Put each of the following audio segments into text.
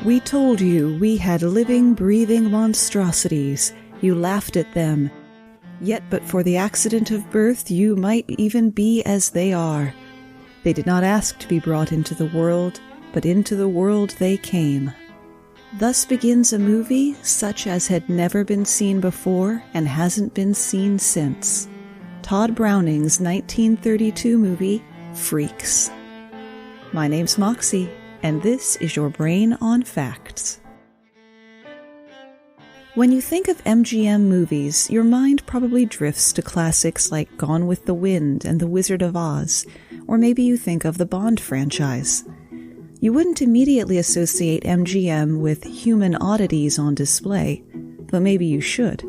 We told you we had living, breathing monstrosities. You laughed at them. Yet but for the accident of birth, you might even be as they are. They did not ask to be brought into the world, but into the world they came. Thus begins a movie such as had never been seen before and hasn't been seen since. Tod Browning's 1932 movie, Freaks. My name's Moxie, and this is your Brain on Facts. When you think of MGM movies, your mind probably drifts to classics like Gone with the Wind and The Wizard of Oz, or maybe you think of the Bond franchise. You wouldn't immediately associate MGM with human oddities on display, but maybe you should.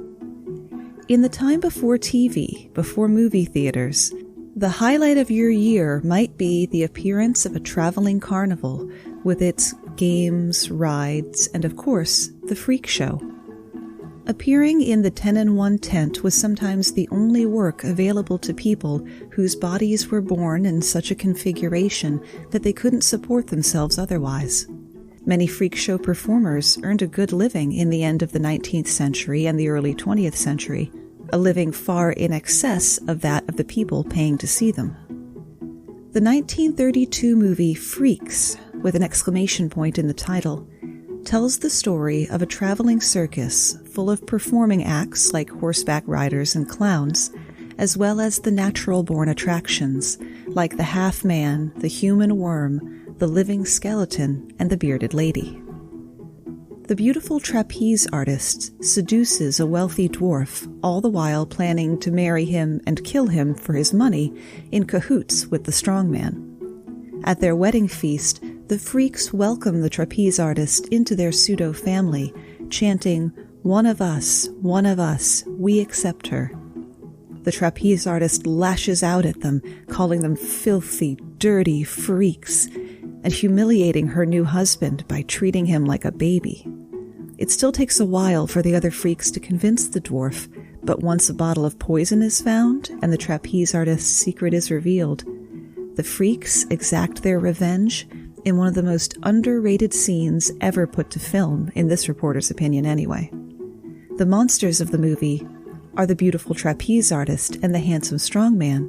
In the time before TV, before movie theaters, the highlight of your year might be the appearance of a traveling carnival with its games, rides, and of course, the freak show. Appearing in the 10-in-1 tent was sometimes the only work available to people whose bodies were born in such a configuration that they couldn't support themselves otherwise. Many freak show performers earned a good living in the end of the 19th century and the early 20th century, a living far in excess of that of the people paying to see them. The 1932 movie Freaks, with an exclamation point in the title, tells the story of a traveling circus full of performing acts like horseback riders and clowns, as well as the natural-born attractions like the half-man, the human worm, the living skeleton, and the bearded lady. The beautiful trapeze artist seduces a wealthy dwarf, all the while planning to marry him and kill him for his money in cahoots with the strongman. At their wedding feast, the freaks welcome the trapeze artist into their pseudo-family, chanting, one of us, we accept her." The trapeze artist lashes out at them, calling them filthy, dirty freaks, and humiliating her new husband by treating him like a baby. It still takes a while for the other freaks to convince the dwarf, but once a bottle of poison is found and the trapeze artist's secret is revealed, the freaks exact their revenge in one of the most underrated scenes ever put to film, in this reporter's opinion anyway. The monsters of the movie are the beautiful trapeze artist and the handsome strongman,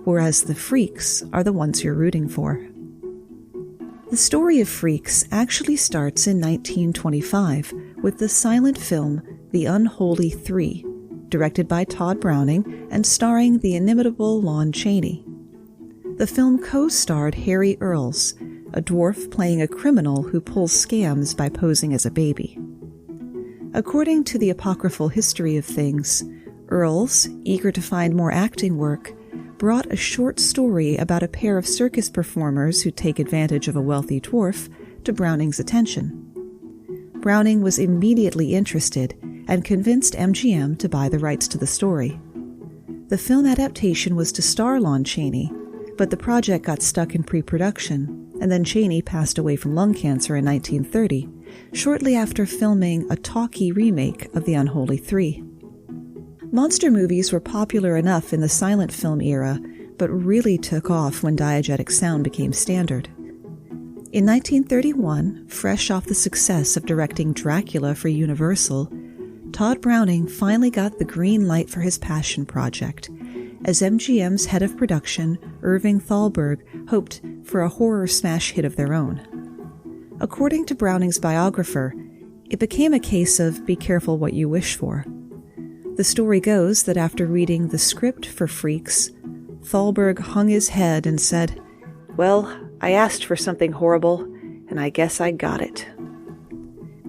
whereas the freaks are the ones you're rooting for. The story of Freaks actually starts in 1925 with the silent film The Unholy Three, directed by Tod Browning and starring the inimitable Lon Chaney. The film co-starred Harry Earls, a dwarf playing a criminal who pulls scams by posing as a baby. According to the apocryphal history of things, Earls, eager to find more acting work, brought a short story about a pair of circus performers who take advantage of a wealthy dwarf to Browning's attention. Browning was immediately interested and convinced MGM to buy the rights to the story. The film adaptation was to star Lon Chaney, but the project got stuck in pre-production, and then Chaney passed away from lung cancer in 1930, shortly after filming a talkie remake of The Unholy Three. Monster movies were popular enough in the silent film era, but really took off when diegetic sound became standard. In 1931, fresh off the success of directing Dracula for Universal, Tod Browning finally got the green light for his passion project, as MGM's head of production, Irving Thalberg, hoped for a horror smash hit of their own. According to Browning's biographer, it became a case of be careful what you wish for. The story goes that after reading the script for Freaks, Thalberg hung his head and said, "Well, I asked for something horrible, and I guess I got it."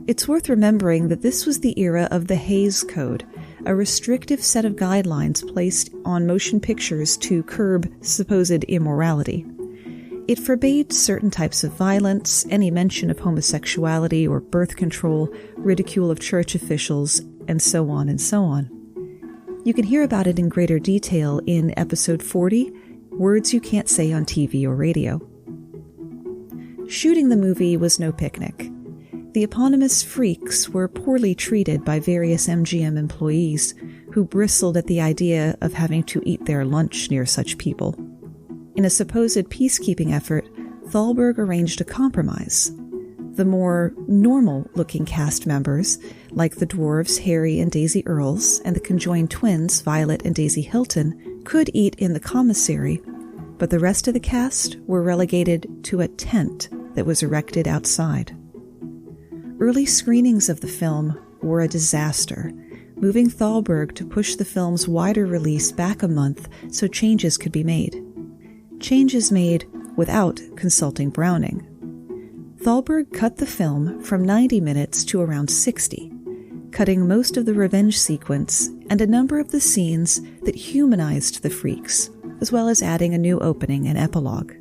It's worth remembering that this was the era of the Hays Code, a restrictive set of guidelines placed on motion pictures to curb supposed immorality. It forbade certain types of violence, any mention of homosexuality or birth control, ridicule of church officials, and so on and so on. You can hear about it in greater detail in episode 40, Words You Can't Say on TV or Radio. Shooting the movie was no picnic. the eponymous freaks were poorly treated by various MGM employees who bristled at the idea of having to eat their lunch near such people. In a supposed peacekeeping effort, Thalberg arranged a compromise. The more normal-looking cast members, like the dwarves Harry and Daisy Earls and the conjoined twins Violet and Daisy Hilton, could eat in the commissary, but the rest of the cast were relegated to a tent that was erected outside. Early screenings of the film were a disaster, moving Thalberg to push the film's wider release back a month so changes could be made. Changes made without consulting Browning. Thalberg cut the film from 90 minutes to around 60, cutting most of the revenge sequence and a number of the scenes that humanized the freaks, as well as adding a new opening and epilogue.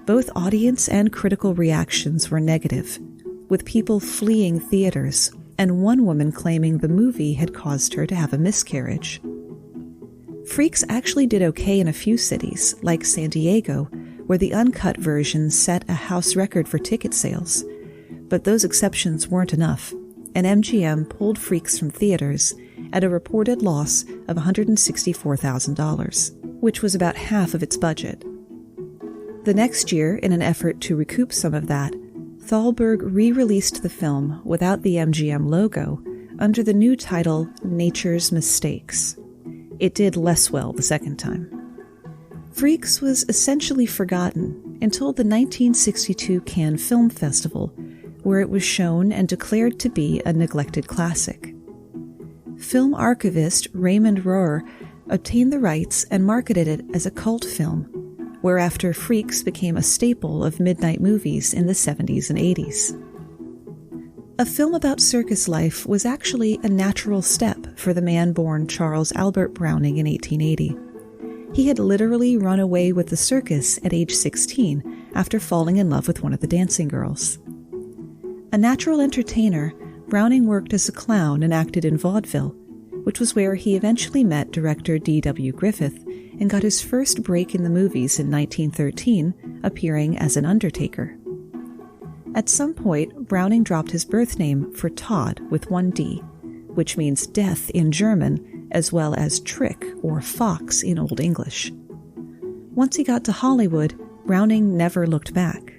Both audience and critical reactions were negative, with people fleeing theaters and one woman claiming the movie had caused her to have a miscarriage. Freaks actually did okay in a few cities, like San Diego, where the uncut version set a house record for ticket sales. But those exceptions weren't enough, and MGM pulled Freaks from theaters at a reported loss of $164,000, which was about half of its budget. The next year, in an effort to recoup some of that, Thalberg re-released the film without the MGM logo under the new title Nature's Mistakes. It did less well the second time. Freaks was essentially forgotten until the 1962 Cannes Film Festival, where it was shown and declared to be a neglected classic. Film archivist Raymond Rohr obtained the rights and marketed it as a cult film, whereafter Freaks became a staple of midnight movies in the 70s and 80s. A film about circus life was actually a natural step for the man born Charles Albert Browning in 1880. He had literally run away with the circus at age 16 after falling in love with one of the dancing girls. A natural entertainer, Browning worked as a clown and acted in vaudeville, which was where he eventually met director D.W. Griffith and got his first break in the movies in 1913, appearing as an undertaker. At some point, Browning dropped his birth name for Tod with one D, which means death in German, as well as trick or fox in Old English. Once he got to Hollywood, Browning never looked back,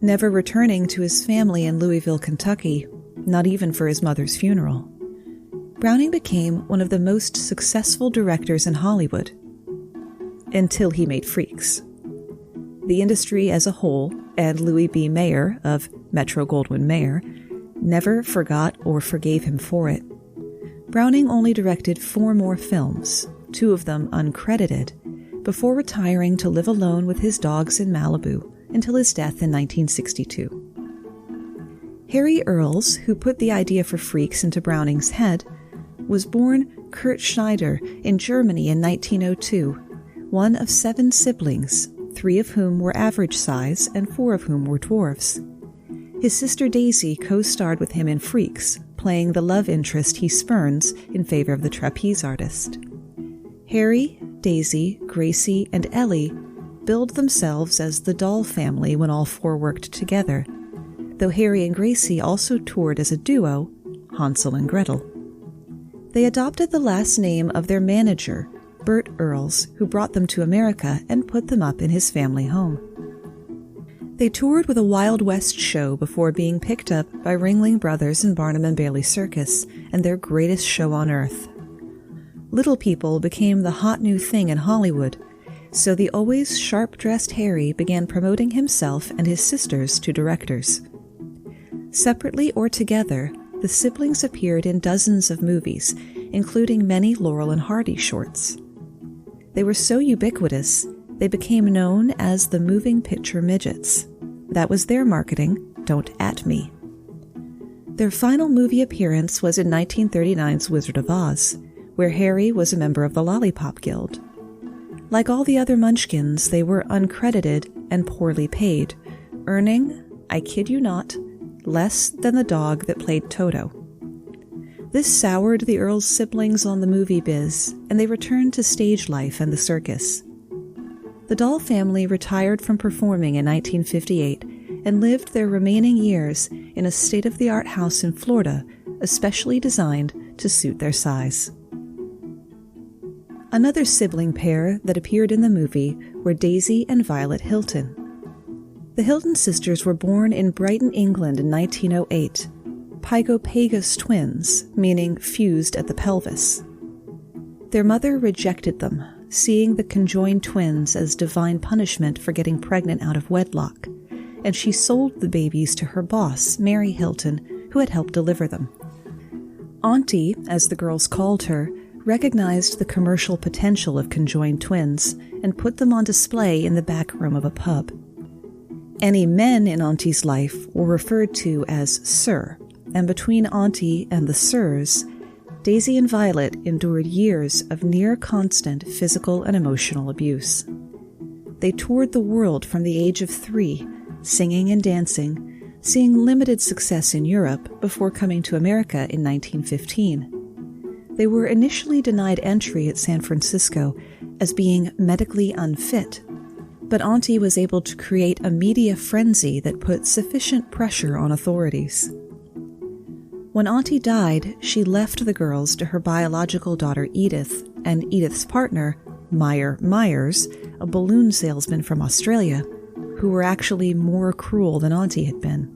never returning to his family in Louisville, Kentucky, not even for his mother's funeral. Browning became one of the most successful directors in Hollywood, until he made Freaks. The industry as a whole, and Louis B. Mayer of Metro-Goldwyn-Mayer, never forgot or forgave him for it. Browning only directed 4 more films, 2 of them uncredited, before retiring to live alone with his dogs in Malibu until his death in 1962. Harry Earls, who put the idea for Freaks into Browning's head, was born Kurt Schneider in Germany in 1902, one of 7 siblings, 3 of whom were average size and 4 of whom were dwarfs. His sister Daisy co-starred with him in Freaks, playing the love interest he spurns in favor of the trapeze artist. Harry, Daisy, Gracie, and Ellie billed themselves as the doll family when all 4 worked together, though Harry and Gracie also toured as a duo, Hansel and Gretel. They adopted the last name of their manager, Bert Earls, who brought them to America and put them up in his family home. They toured with a Wild West show before being picked up by Ringling Brothers and Barnum and Bailey Circus and their greatest show on earth. Little People became the hot new thing in Hollywood, so the always sharp-dressed Harry began promoting himself and his sisters to directors. Separately or together, the siblings appeared in dozens of movies, including many Laurel and Hardy shorts. They were so ubiquitous, they became known as the Moving Picture Midgets. That was their marketing, don't at me. Their final movie appearance was in 1939's Wizard of Oz, where Harry was a member of the Lollipop Guild. Like all the other Munchkins, they were uncredited and poorly paid, earning, I kid you not, less than the dog that played Toto. This soured the Earls siblings on the movie biz, and they returned to stage life and the circus. The doll family retired from performing in 1958 and lived their remaining years in a state-of-the-art house in Florida, especially designed to suit their size. Another sibling pair that appeared in the movie were Daisy and Violet Hilton. The Hilton sisters were born in Brighton, England in 1908, pygopagus twins, meaning fused at the pelvis. Their mother rejected them, seeing the conjoined twins as divine punishment for getting pregnant out of wedlock, and she sold the babies to her boss, Mary Hilton, who had helped deliver them. Auntie, as the girls called her, recognized the commercial potential of conjoined twins and put them on display in the back room of a pub. Any men in Auntie's life were referred to as Sir, and between Auntie and the Sirs, Daisy and Violet endured years of near-constant physical and emotional abuse. They toured the world from the age of 3, singing and dancing, seeing limited success in Europe before coming to America in 1915. They were initially denied entry at San Francisco as being medically unfit, but Auntie was able to create a media frenzy that put sufficient pressure on authorities. When Auntie died, she left the girls to her biological daughter Edith and Edith's partner, Meyer Myers, a balloon salesman from Australia, who were actually more cruel than Auntie had been.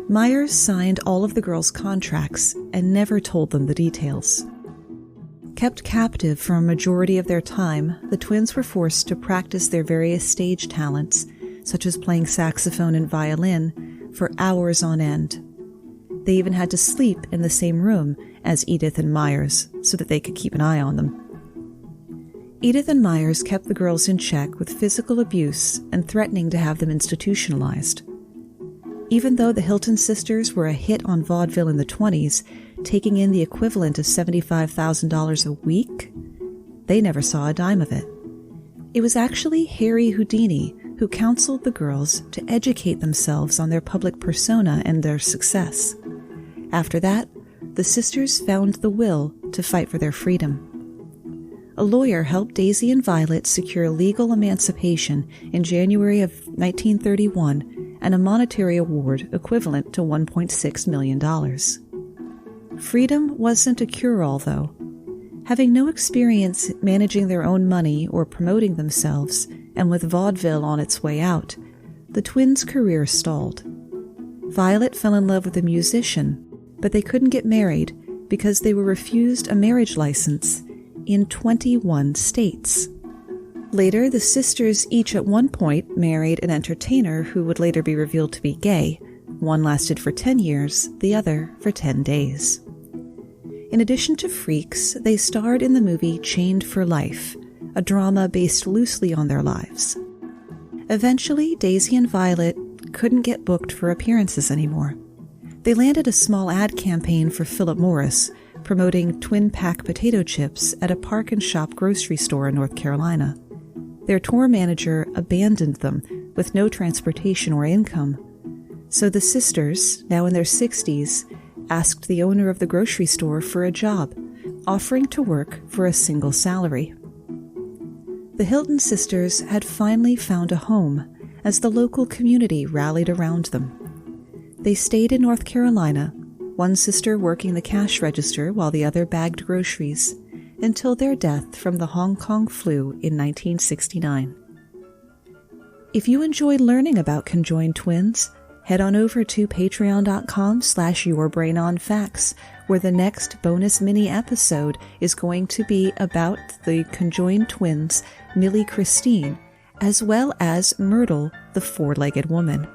Myers signed all of the girls' contracts and never told them the details. Kept captive for a majority of their time, the twins were forced to practice their various stage talents, such as playing saxophone and violin, for hours on end. They even had to sleep in the same room as Edith and Myers so that they could keep an eye on them. Edith and Myers kept the girls in check with physical abuse and threatening to have them institutionalized. Even though the Hilton sisters were a hit on vaudeville in the 20s, taking in the equivalent of $75,000 a week, they never saw a dime of it. It was actually Harry Houdini who counseled the girls to educate themselves on their public persona and their success. After that, the sisters found the will to fight for their freedom. A lawyer helped Daisy and Violet secure legal emancipation in January of 1931 and a monetary award equivalent to $1.6 million. Freedom wasn't a cure-all, though. Having no experience managing their own money or promoting themselves, and with vaudeville on its way out, the twins' career stalled. Violet fell in love with a musician, but they couldn't get married because they were refused a marriage license in 21 states. Later, the sisters each at one point married an entertainer who would later be revealed to be gay. One lasted for 10 years, the other for 10 days. In addition to freaks, they starred in the movie Chained for Life, a drama based loosely on their lives. Eventually, Daisy and Violet couldn't get booked for appearances anymore. They landed a small ad campaign for Philip Morris, promoting twin-pack potato chips at a Park and Shop grocery store in North Carolina. Their tour manager abandoned them with no transportation or income. So the sisters, now in their 60s, asked the owner of the grocery store for a job, offering to work for a single salary. The Hilton sisters had finally found a home as the local community rallied around them. They stayed in North Carolina, one sister working the cash register while the other bagged groceries, until their death from the Hong Kong flu in 1969. If you enjoyed learning about conjoined twins, head on over to patreon.com/yourbrainonfacts, where the next bonus mini episode is going to be about the conjoined twins, Millie Christine, as well as Myrtle, the four-legged woman.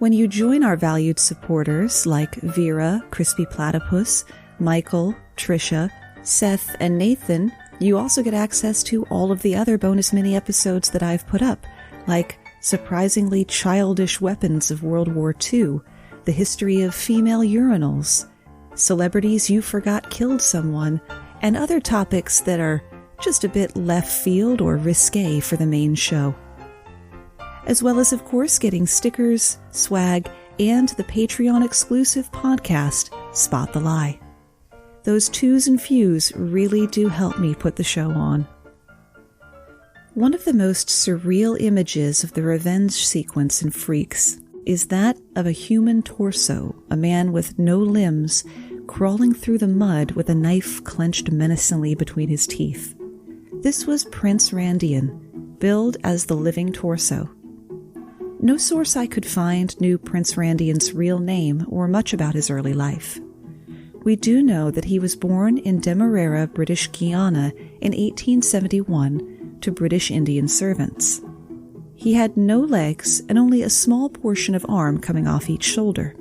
When you join our valued supporters like Vera, Crispy Platypus, Michael, Trisha, Seth, and Nathan, you also get access to all of the other bonus mini episodes that I've put up, like Surprisingly Childish Weapons of World War II, The History of Female Urinals, Celebrities You Forgot Killed Someone, and other topics that are just a bit left field or risque for the main show. As well as, of course, getting stickers, swag, and the Patreon-exclusive podcast, Spot the Lie. Those twos and fews really do help me put the show on. One of the most surreal images of the revenge sequence in Freaks is that of a human torso, a man with no limbs, crawling through the mud with a knife clenched menacingly between his teeth. This was Prince Randian, billed as the living torso. No source I could find knew Prince Randian's real name or much about his early life. We do know that he was born in Demerara, British Guiana in 1871 to British Indian servants. He had no legs and only a small portion of arm coming off each shoulder.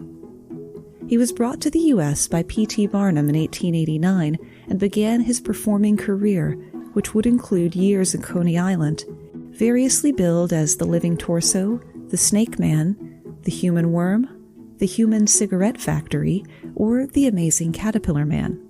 He was brought to the U.S. by P.T. Barnum in 1889 and began his performing career, which would include years in Coney Island, variously billed as the Living Torso, the Snake Man, the Human Worm, the Human Cigarette Factory, or the Amazing Caterpillar Man.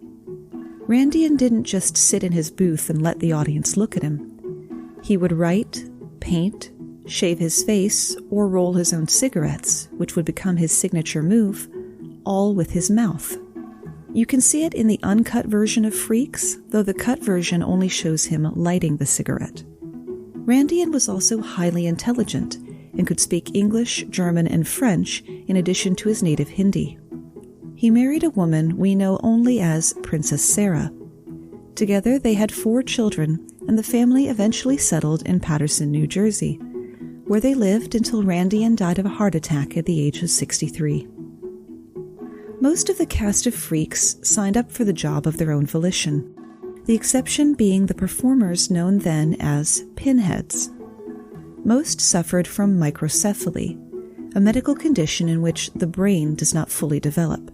Randian didn't just sit in his booth and let the audience look at him. He would write, paint, shave his face, or roll his own cigarettes, which would become his signature move, all with his mouth. You can see it in the uncut version of Freaks, though the cut version only shows him lighting the cigarette. Randian was also highly intelligent and could speak English, German, and French in addition to his native Hindi. He married a woman we know only as Princess Sarah. Together they had 4 children, and the family eventually settled in Paterson, New Jersey, where they lived until Randian died of a heart attack at the age of 63. Most of the cast of Freaks signed up for the job of their own volition, the exception being the performers known then as Pinheads. Most suffered from microcephaly, a medical condition in which the brain does not fully develop.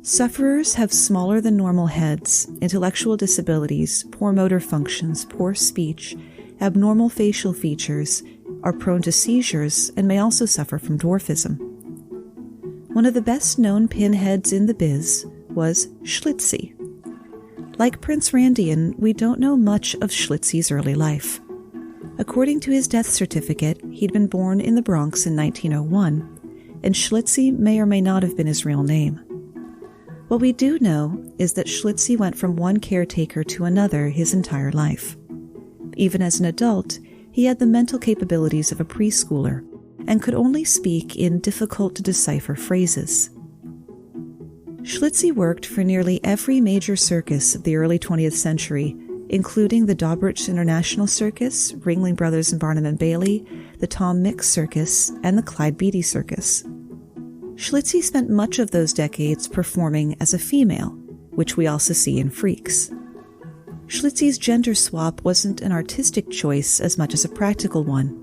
Sufferers have smaller than normal heads, intellectual disabilities, poor motor functions, poor speech, abnormal facial features, are prone to seizures, and may also suffer from dwarfism. One of the best-known pinheads in the biz was Schlitz II. Like Prince Randian, we don't know much of Schlitz II's early life. According to his death certificate, he'd been born in the Bronx in 1901, and Schlitz II may or may not have been his real name. What we do know is that Schlitz II went from one caretaker to another his entire life. Even as an adult, he had the mental capabilities of a preschooler and could only speak in difficult-to-decipher phrases. Schlitz II worked for nearly every major circus of the early 20th century, including the Dobrich International Circus, Ringling Brothers and Barnum and Bailey, the Tom Mix Circus, and the Clyde Beatty Circus. Schlitz II spent much of those decades performing as a female, which we also see in Freaks. Schlitz II's gender swap wasn't an artistic choice as much as a practical one.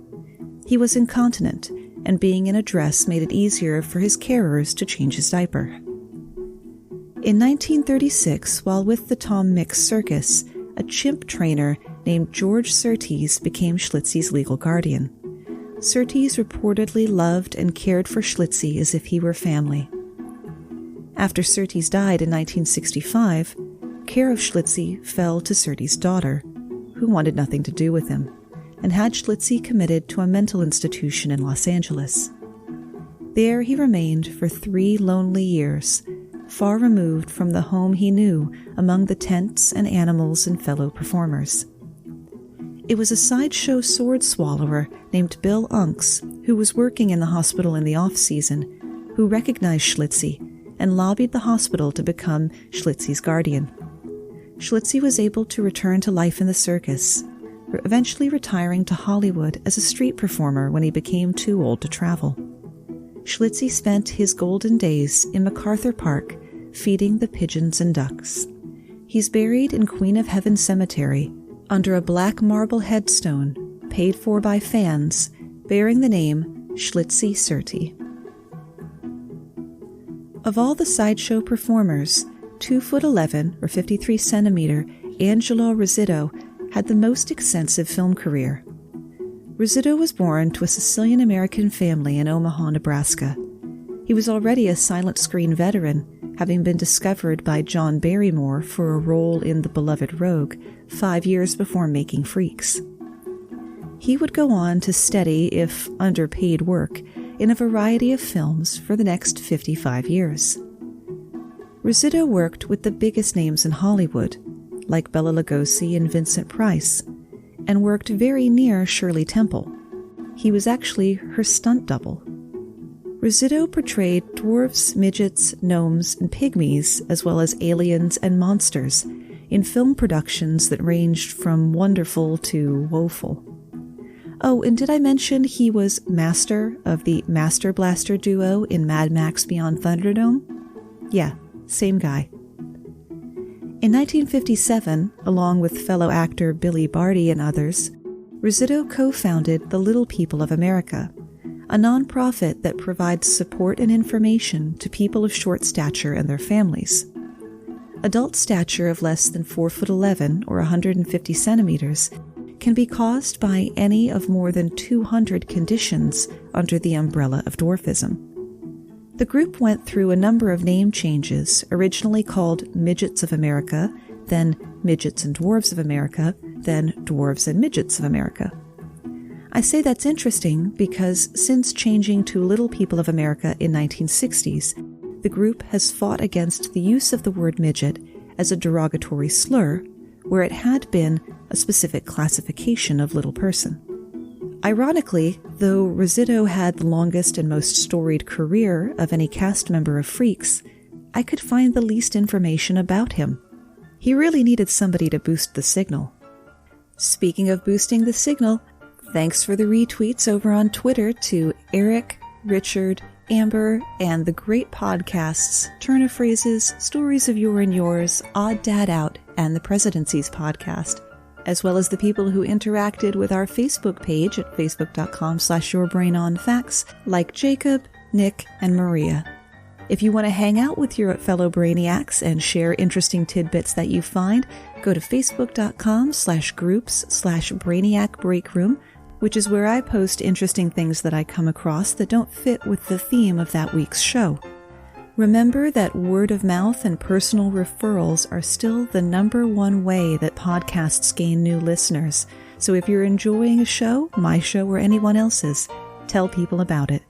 He was incontinent, and being in a dress made it easier for his carers to change his diaper. In 1936, while with the Tom Mix Circus, a chimp trainer named George Surtees became Schlitz II's legal guardian. Surtees reportedly loved and cared for Schlitz II as if he were family. After Surtees died in 1965, care of Schlitz II fell to Surtees' daughter, who wanted nothing to do with him, and had Schlitz II committed to a mental institution in Los Angeles. There he remained for 3 lonely years, far removed from the home he knew among the tents and animals and fellow performers. It was a sideshow sword swallower named Bill Unks, who was working in the hospital in the off-season, who recognized Schlitz II and lobbied the hospital to become Schlitz II's guardian. Schlitz II was able to return to life in the circus, eventually retiring to Hollywood as a street performer when he became too old to travel. Schlitz II spent his golden days in MacArthur Park feeding the pigeons and ducks. He's buried in Queen of Heaven Cemetery under a black marble headstone paid for by fans bearing the name Schlitz II Surtee. Of all the sideshow performers, 2'11" or 53 centimeter Angelo Rizzuto had the most extensive film career. Rizzuto was born to a Sicilian-American family in Omaha, Nebraska. He was already a silent screen veteran, having been discovered by John Barrymore for a role in The Beloved Rogue 5 years before making Freaks. He would go on to steady, if underpaid work, in a variety of films for the next 55 years. Rizzuto worked with the biggest names in Hollywood, like Bela Lugosi and Vincent Price, and worked very near Shirley Temple. He was actually her stunt double. Rizzuto portrayed dwarves, midgets, gnomes, and pygmies, as well as aliens and monsters, in film productions that ranged from wonderful to woeful. Oh, and did I mention he was master of the Master Blaster duo in Mad Max Beyond Thunderdome? Yeah, same guy. In 1957, along with fellow actor Billy Barty and others, Rizzuto co-founded the Little People of America, a nonprofit that provides support and information to people of short stature and their families. Adult stature of less than 4'11" or 150 centimeters can be caused by any of more than 200 conditions under the umbrella of dwarfism. The group went through a number of name changes, originally called Midgets of America, then Midgets and Dwarves of America, then Dwarves and Midgets of America. I say that's interesting because since changing to Little People of America in 1960s, the group has fought against the use of the word midget as a derogatory slur, where it had been a specific classification of little person. Ironically, though Rizzuto had the longest and most storied career of any cast member of Freaks, I could find the least information about him. He really needed somebody to boost the signal. Speaking of boosting the signal, thanks for the retweets over on Twitter to Eric, Richard, Amber, and the great podcasts Turn of Phrases, Stories of Your and Yours, Odd Dad Out, and the Presidencies podcast, as well as the people who interacted with our Facebook page at facebook.com/yourbrainonfacts, like Jacob, Nick, and Maria. If you want to hang out with your fellow Brainiacs and share interesting tidbits that you find, go to facebook.com/groups/brainiacbreakroom, which is where I post interesting things that I come across that don't fit with the theme of that week's show. Remember that word of mouth and personal referrals are still the #1 way that podcasts gain new listeners. So if you're enjoying a show, my show or anyone else's, tell people about it.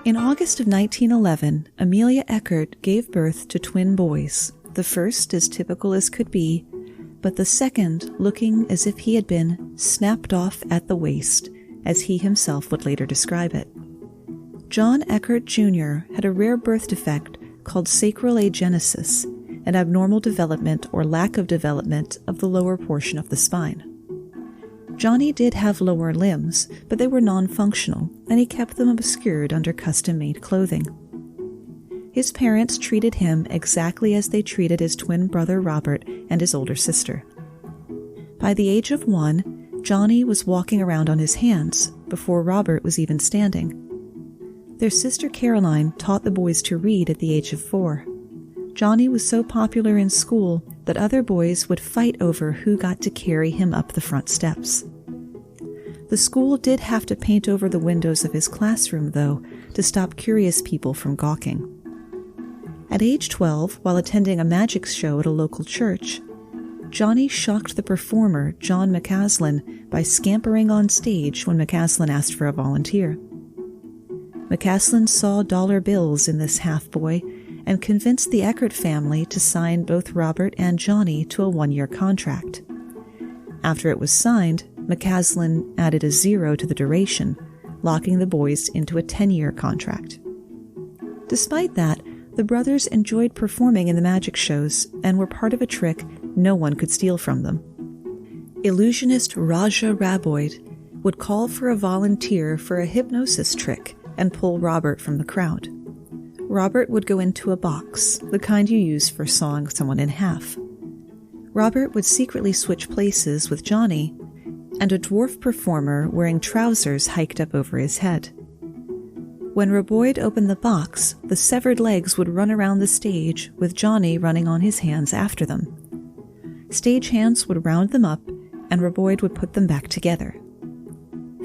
In August of 1911, Amelia Eckert gave birth to twin boys, the first as typical as could be, but the second looking as if he had been snapped off at the waist, as he himself would later describe it. John Eckert Jr. had a rare birth defect called sacral agenesis, an abnormal development or lack of development of the lower portion of the spine. Johnny did have lower limbs, but they were non-functional, and he kept them obscured under custom-made clothing. His parents treated him exactly as they treated his twin brother Robert and his older sister. By the age of 1, Johnny was walking around on his hands before Robert was even standing. Their sister Caroline taught the boys to read at the age of 4. Johnny was so popular in school that other boys would fight over who got to carry him up the front steps. The school did have to paint over the windows of his classroom, though, to stop curious people from gawking. At age 12, while attending a magic show at a local church, Johnny shocked the performer, John McCaslin, by scampering on stage when McCaslin asked for a volunteer. McCaslin saw dollar bills in this half-boy and convinced the Eckert family to sign both Robert and Johnny to a 1-year contract. After it was signed, McCaslin added a 0 to the duration, locking the boys into a 10-year contract. Despite that, the brothers enjoyed performing in the magic shows and were part of a trick no one could steal from them. Illusionist Raja Raboid would call for a volunteer for a hypnosis trick and pull Robert from the crowd. Robert would go into a box, the kind you use for sawing someone in half. Robert would secretly switch places with Johnny, and a dwarf performer wearing trousers hiked up over his head. When Raboid opened the box, the severed legs would run around the stage, with Johnny running on his hands after them. Stagehands would round them up, and Raboid would put them back together.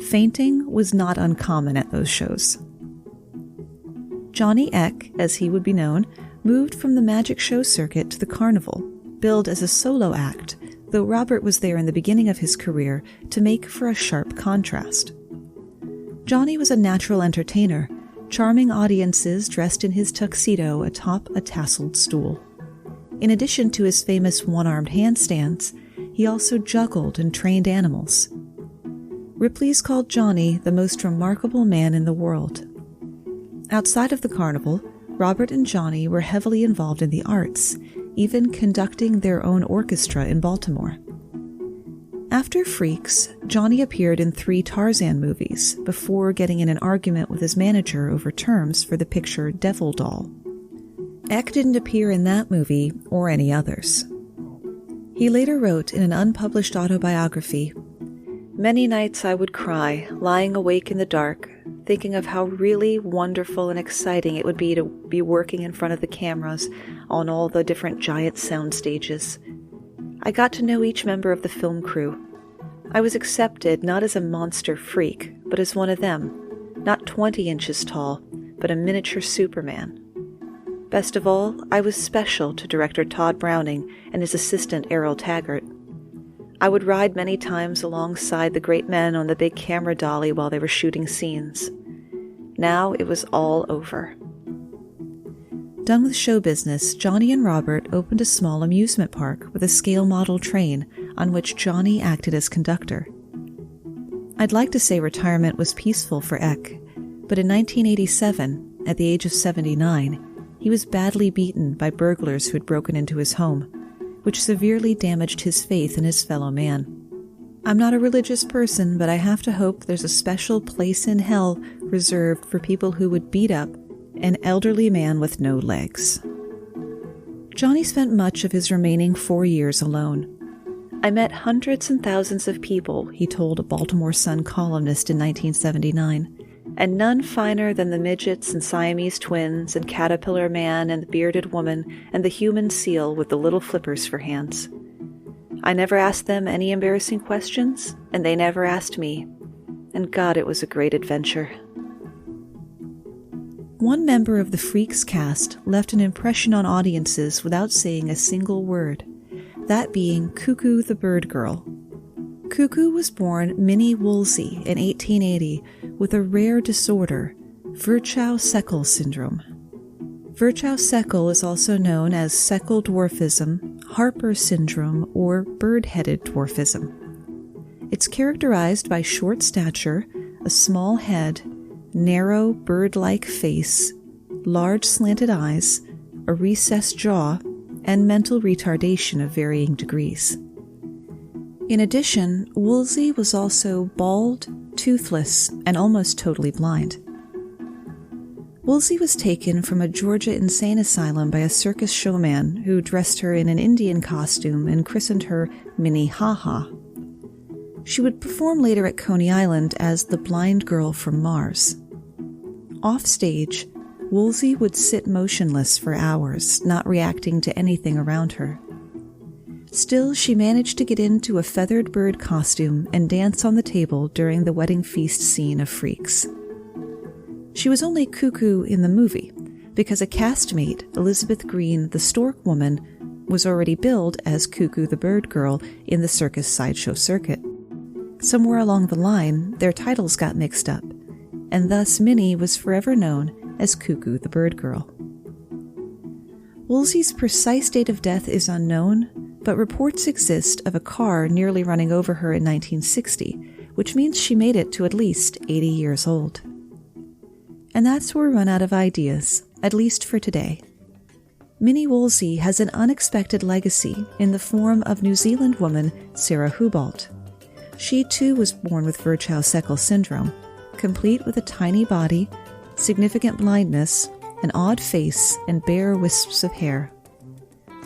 Fainting was not uncommon at those shows. Johnny Eck, as he would be known, moved from the magic show circuit to the carnival, billed as a solo act, though Robert was there in the beginning of his career to make for a sharp contrast. Johnny was a natural entertainer, charming audiences dressed in his tuxedo atop a tasseled stool. In addition to his famous one-armed handstands, he also juggled and trained animals. Ripley's called Johnny the most remarkable man in the world. Outside of the carnival, Robert and Johnny were heavily involved in the arts, even conducting their own orchestra in Baltimore. After Freaks, Johnny appeared in 3 Tarzan movies before getting in an argument with his manager over terms for the picture Devil Doll. Eck didn't appear in that movie or any others. He later wrote in an unpublished autobiography, "Many nights I would cry, lying awake in the dark, thinking of how really wonderful and exciting it would be to be working in front of the cameras on all the different giant sound stages. I got to know each member of the film crew. I was accepted not as a monster freak, but as one of them, not 20 inches tall, but a miniature Superman. Best of all, I was special to director Tod Browning and his assistant Errol Taggart. I would ride many times alongside the great men on the big camera dolly while they were shooting scenes. Now it was all over." Done with show business, Johnny and Robert opened a small amusement park with a scale model train on which Johnny acted as conductor. I'd like to say retirement was peaceful for Eck, but in 1987, at the age of 79, he was badly beaten by burglars who had broken into his home, which severely damaged his faith in his fellow man. I'm not a religious person, but I have to hope there's a special place in hell reserved for people who would beat up an elderly man with no legs. Johnny spent much of his remaining 4 years alone. "I met hundreds and thousands of people," he told a Baltimore Sun columnist in 1979, "and none finer than the midgets and Siamese twins and Caterpillar Man and the bearded woman and the human seal with the little flippers for hands. I never asked them any embarrassing questions, and they never asked me. And God, it was a great adventure." One member of the Freaks cast left an impression on audiences without saying a single word, that being Cuckoo the Bird Girl. Cuckoo was born Minnie Woolsey in 1880 with a rare disorder, Virchow-Seckel syndrome. Virchow-Seckel is also known as Seckel dwarfism, Harper syndrome, or bird-headed dwarfism. It's characterized by short stature, a small head, narrow bird-like face, large slanted eyes, a recessed jaw, and mental retardation of varying degrees. In addition, Woolsey was also bald, toothless, and almost totally blind. Woolsey was taken from a Georgia insane asylum by a circus showman who dressed her in an Indian costume and christened her Minnie Ha-Ha. She would perform later at Coney Island as the blind girl from Mars. Offstage, Woolsey would sit motionless for hours, not reacting to anything around her. Still, she managed to get into a feathered bird costume and dance on the table during the wedding feast scene of Freaks. She was only Cuckoo in the movie, because a castmate, Elizabeth Green, the stork woman, was already billed as Cuckoo the Bird Girl in the circus sideshow circuit. Somewhere along the line, their titles got mixed up, and thus Minnie was forever known as Cuckoo the Bird Girl. Woolsey's precise date of death is unknown, but reports exist of a car nearly running over her in 1960, which means she made it to at least 80 years old. And that's where we run out of ideas, at least for today. Minnie Woolsey has an unexpected legacy in the form of New Zealand woman Sarah Houbolt. She too was born with Virchow-Seckel syndrome, complete with a tiny body, significant blindness, an odd face, and bare wisps of hair.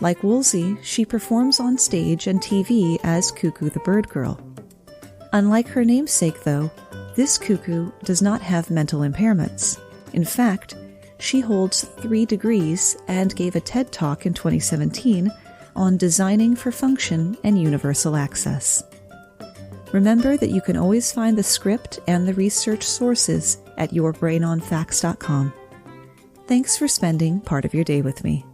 Like Woolsey, she performs on stage and TV as Cuckoo the Bird Girl. Unlike her namesake, though, this Cuckoo does not have mental impairments. In fact, she holds 3 degrees and gave a TED Talk in 2017 on designing for function and universal access. Remember that you can always find the script and the research sources at yourbrainonfacts.com. Thanks for spending part of your day with me.